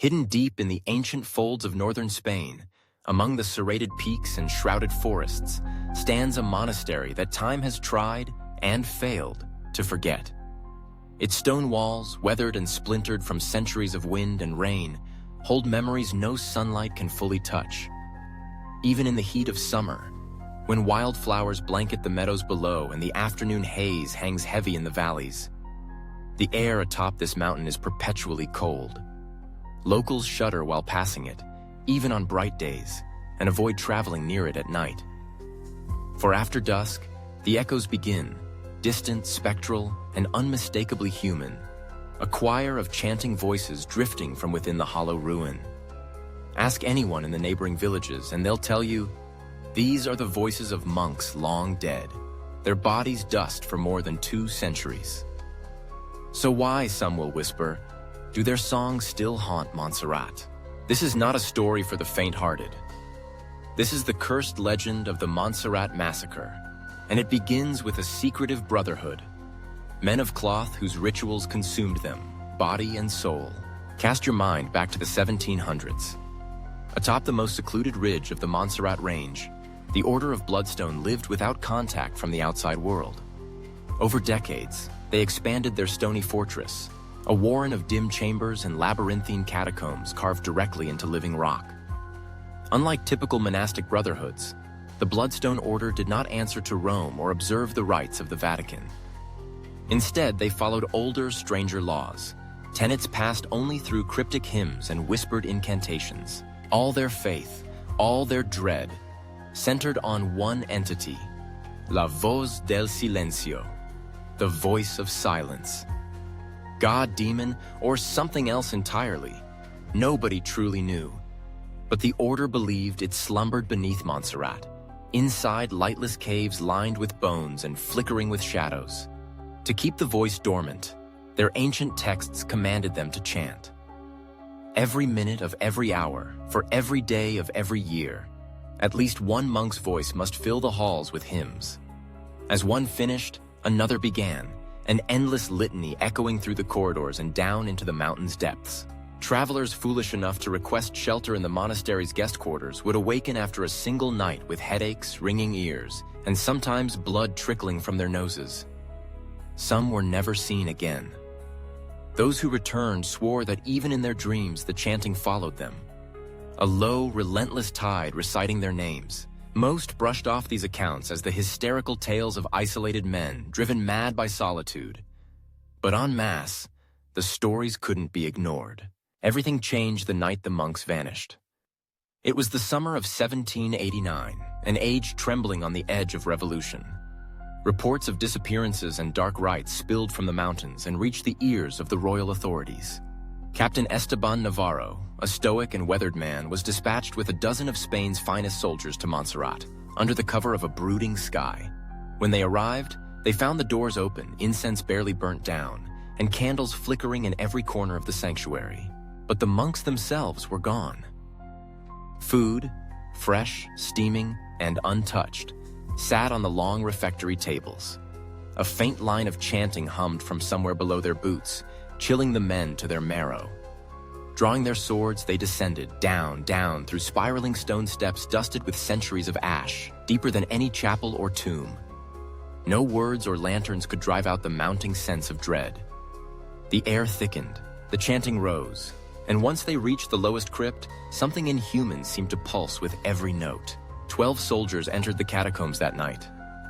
Hidden deep in the ancient folds of northern Spain, among the serrated peaks and shrouded forests, stands a monastery that time has tried and failed to forget. Its stone walls, weathered and splintered from centuries of wind and rain, hold memories no sunlight can fully touch. Even in the heat of summer, when wildflowers blanket the meadows below and the afternoon haze hangs heavy in the valleys, the air atop this mountain is perpetually cold. Locals shudder while passing it, even on bright days, and avoid traveling near it at night. For after dusk, the echoes begin, distant, spectral, and unmistakably human, a choir of chanting voices drifting from within the hollow ruin. Ask anyone in the neighboring villages and they'll tell you, these are the voices of monks long dead, their bodies dust for more than 2 centuries. So why, some will whisper, do their songs still haunt Montserrat? This is not a story for the faint-hearted. This is the cursed legend of the Montserrat massacre, and it begins with a secretive brotherhood. Men of cloth whose rituals consumed them, body and soul. Cast your mind back to the 1700s. Atop the most secluded ridge of the Montserrat Range, the Order of Bloodstone lived without contact from the outside world. Over decades, they expanded their stony fortress, a warren of dim chambers and labyrinthine catacombs carved directly into living rock. Unlike typical monastic brotherhoods, the Bloodstone Order did not answer to Rome or observe the rites of the Vatican. Instead, they followed older, stranger laws, tenets passed only through cryptic hymns and whispered incantations. All their faith, all their dread, centered on one entity, la voz del silencio, the voice of silence. God, demon, or something else entirely, nobody truly knew. But the Order believed it slumbered beneath Montserrat, inside lightless caves lined with bones and flickering with shadows. To keep the voice dormant, their ancient texts commanded them to chant. Every minute of every hour, for every day of every year, at least one monk's voice must fill the halls with hymns. As one finished, another began, an endless litany echoing through the corridors and down into the mountain's depths. Travelers foolish enough to request shelter in the monastery's guest quarters would awaken after a single night with headaches, ringing ears, and sometimes blood trickling from their noses. Some were never seen again. Those who returned swore that even in their dreams the chanting followed them. A low, relentless tide reciting their names. Most brushed off these accounts as the hysterical tales of isolated men driven mad by solitude. But en masse, the stories couldn't be ignored. Everything changed the night the monks vanished. It was the summer of 1789, an age trembling on the edge of revolution. Reports of disappearances and dark rites spilled from the mountains and reached the ears of the royal authorities. Captain Esteban Navarro, a stoic and weathered man, was dispatched with a dozen of Spain's finest soldiers to Montserrat, under the cover of a brooding sky. When they arrived, they found the doors open, incense barely burnt down, and candles flickering in every corner of the sanctuary. But the monks themselves were gone. Food, fresh, steaming, and untouched, sat on the long refectory tables. A faint line of chanting hummed from somewhere below their boots, chilling the men to their marrow. Drawing their swords, they descended, down, down, through spiraling stone steps dusted with centuries of ash, deeper than any chapel or tomb. No words or lanterns could drive out the mounting sense of dread. The air thickened, the chanting rose, and once they reached the lowest crypt, something inhuman seemed to pulse with every note. 12 soldiers entered the catacombs that night.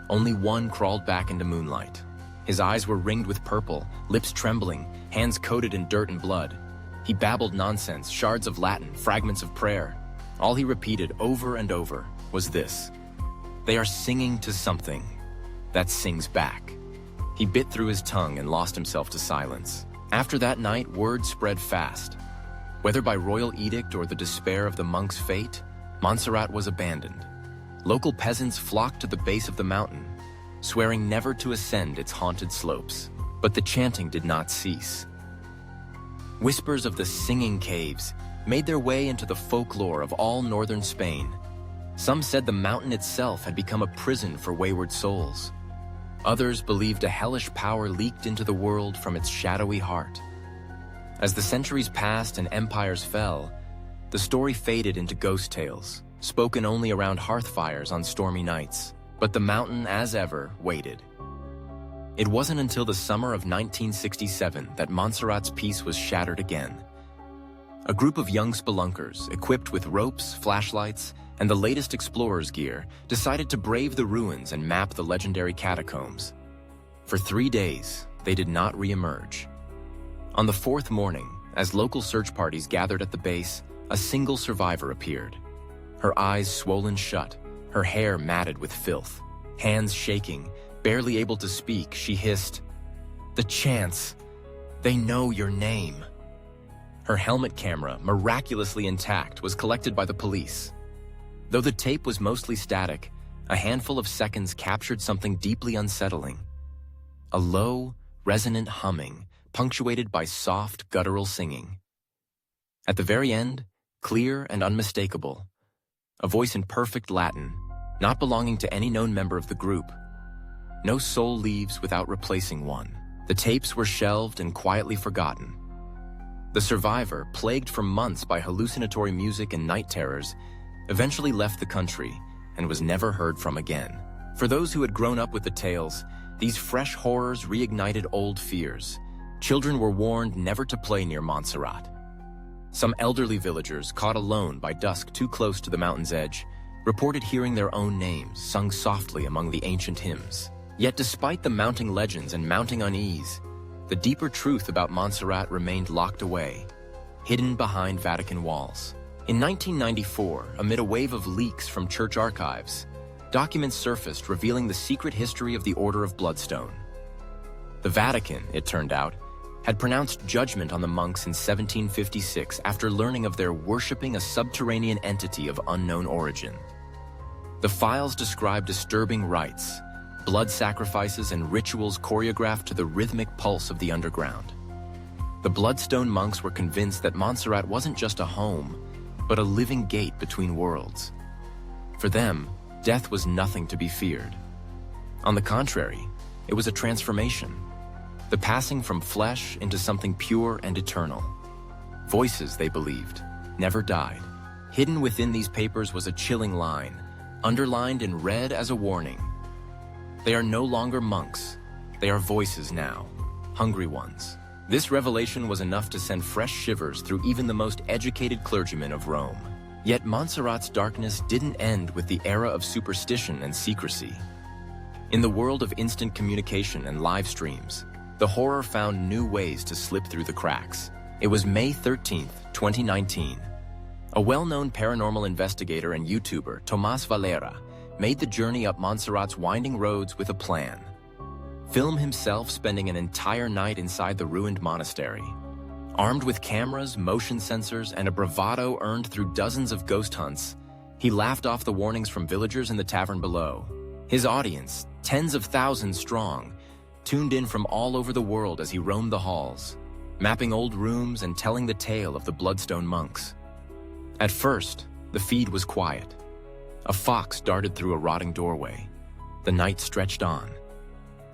Only one crawled back into moonlight. His eyes were ringed with purple, lips trembling, hands coated in dirt and blood. He babbled nonsense, shards of Latin, fragments of prayer. All he repeated over and over was this: "They are singing to something that sings back." He bit through his tongue and lost himself to silence. After that night, word spread fast. Whether by royal edict or the despair of the monks' fate, Montserrat was abandoned. Local peasants flocked to the base of the mountain, swearing never to ascend its haunted slopes. But the chanting did not cease. Whispers of the singing caves made their way into the folklore of all northern Spain. Some said the mountain itself had become a prison for wayward souls. Others believed a hellish power leaked into the world from its shadowy heart. As the centuries passed and empires fell, the story faded into ghost tales, spoken only around hearth fires on stormy nights. But the mountain, as ever, waited. It wasn't until the summer of 1967 that Montserrat's peace was shattered again. A group of young spelunkers, equipped with ropes, flashlights, and the latest explorer's gear, decided to brave the ruins and map the legendary catacombs. For 3 days, they did not re-emerge. On the fourth morning, as local search parties gathered at the base, a single survivor appeared. Her eyes swollen shut, her hair matted with filth. Hands shaking, barely able to speak, she hissed, "The chants! They know your name!" Her helmet camera, miraculously intact, was collected by the police. Though the tape was mostly static, a handful of seconds captured something deeply unsettling. A low, resonant humming, punctuated by soft, guttural singing. At the very end, clear and unmistakable, a voice in perfect Latin, not belonging to any known member of the group. No soul leaves without replacing one. The tapes were shelved and quietly forgotten. The survivor, plagued for months by hallucinatory music and night terrors, eventually left the country and was never heard from again. For those who had grown up with the tales, these fresh horrors reignited old fears. Children were warned never to play near Montserrat. Some elderly villagers, caught alone by dusk too close to the mountain's edge, reported hearing their own names sung softly among the ancient hymns. Yet despite the mounting legends and mounting unease, the deeper truth about Montserrat remained locked away, hidden behind Vatican walls. In 1994, amid a wave of leaks from church archives, documents surfaced revealing the secret history of the Order of Bloodstone. The Vatican, it turned out, had pronounced judgment on the monks in 1756 after learning of their worshipping a subterranean entity of unknown origin. The files describe disturbing rites, blood sacrifices, and rituals choreographed to the rhythmic pulse of the underground. The Bloodstone monks were convinced that Montserrat wasn't just a home, but a living gate between worlds. For them, death was nothing to be feared. On the contrary, it was a transformation, the passing from flesh into something pure and eternal. Voices, they believed, never died. Hidden within these papers was a chilling line, underlined in red as a warning. They are no longer monks. They are voices now, hungry ones. This revelation was enough to send fresh shivers through even the most educated clergymen of Rome. Yet Montserrat's darkness didn't end with the era of superstition and secrecy. In the world of instant communication and live streams, the horror found new ways to slip through the cracks. It was May 13th, 2019. A well-known paranormal investigator and YouTuber, Tomás Valera, made the journey up Montserrat's winding roads with a plan. Film himself spending an entire night inside the ruined monastery. Armed with cameras, motion sensors, and a bravado earned through dozens of ghost hunts, he laughed off the warnings from villagers in the tavern below. His audience, tens of thousands strong, tuned in from all over the world as he roamed the halls, mapping old rooms and telling the tale of the Bloodstone monks. At first, the feed was quiet. A fox darted through a rotting doorway. The night stretched on.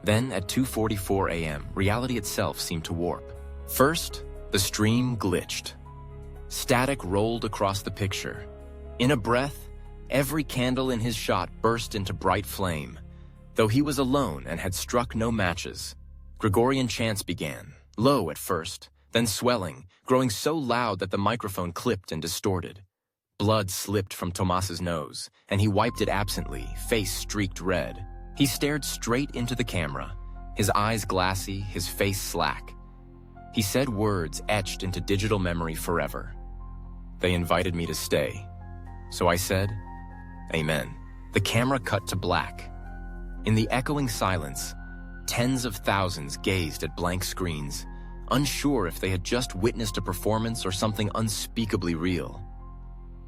Then, at 2:44 a.m., reality itself seemed to warp. First, the stream glitched. Static rolled across the picture. In a breath, every candle in his shot burst into bright flame. Though he was alone and had struck no matches, Gregorian chants began, low at first, then swelling, growing so loud that the microphone clipped and distorted. Blood slipped from Tomás's nose, and he wiped it absently, face streaked red. He stared straight into the camera, his eyes glassy, his face slack. He said words etched into digital memory forever. They invited me to stay. So I said, Amen. The camera cut to black. In the echoing silence, tens of thousands gazed at blank screens, unsure if they had just witnessed a performance or something unspeakably real.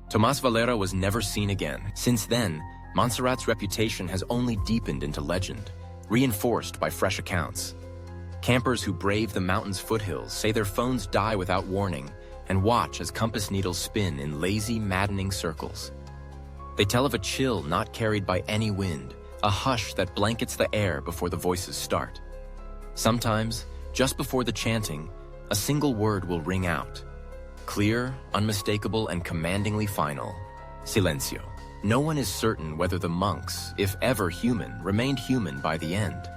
Tomás Valera was never seen again. Since then, Montserrat's reputation has only deepened into legend, reinforced by fresh accounts. Campers who brave the mountain's foothills say their phones die without warning and watch as compass needles spin in lazy, maddening circles. They tell of a chill not carried by any wind, a hush that blankets the air before the voices start. Sometimes, just before the chanting, a single word will ring out. Clear, unmistakable, and commandingly final. Silencio. No one is certain whether the monks, if ever human, remained human by the end.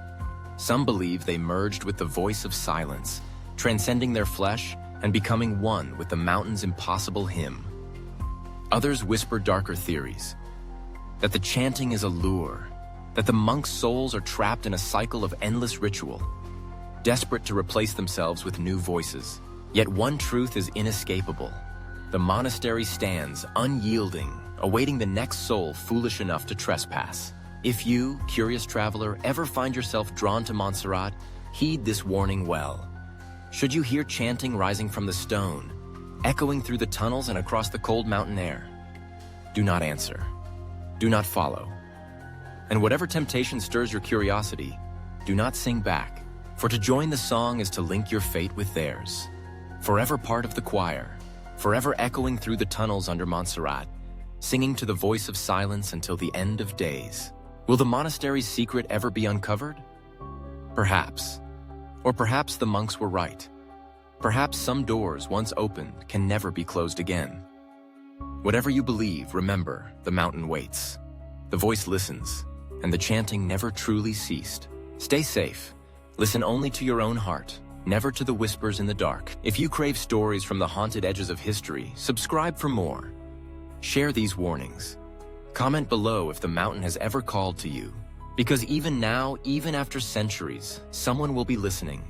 Some believe they merged with the voice of silence, transcending their flesh and becoming one with the mountain's impossible hymn. Others whisper darker theories, that the chanting is a lure, that the monks' souls are trapped in a cycle of endless ritual, desperate to replace themselves with new voices. Yet one truth is inescapable. The monastery stands, unyielding, awaiting the next soul foolish enough to trespass. If you, curious traveler, ever find yourself drawn to Montserrat, heed this warning well. Should you hear chanting rising from the stone, echoing through the tunnels and across the cold mountain air, do not answer. Do not follow. And whatever temptation stirs your curiosity, do not sing back, for to join the song is to link your fate with theirs. Forever part of the choir, forever echoing through the tunnels under Montserrat, singing to the voice of silence until the end of days. Will the monastery's secret ever be uncovered? Perhaps. Or perhaps the monks were right. Perhaps some doors once opened can never be closed again. Whatever you believe, remember, the mountain waits. The voice listens, and the chanting never truly ceased. Stay safe. Listen only to your own heart, never to the whispers in the dark. If you crave stories from the haunted edges of history, subscribe for more. Share these warnings. Comment below if the mountain has ever called to you. Because even now, even after centuries, someone will be listening,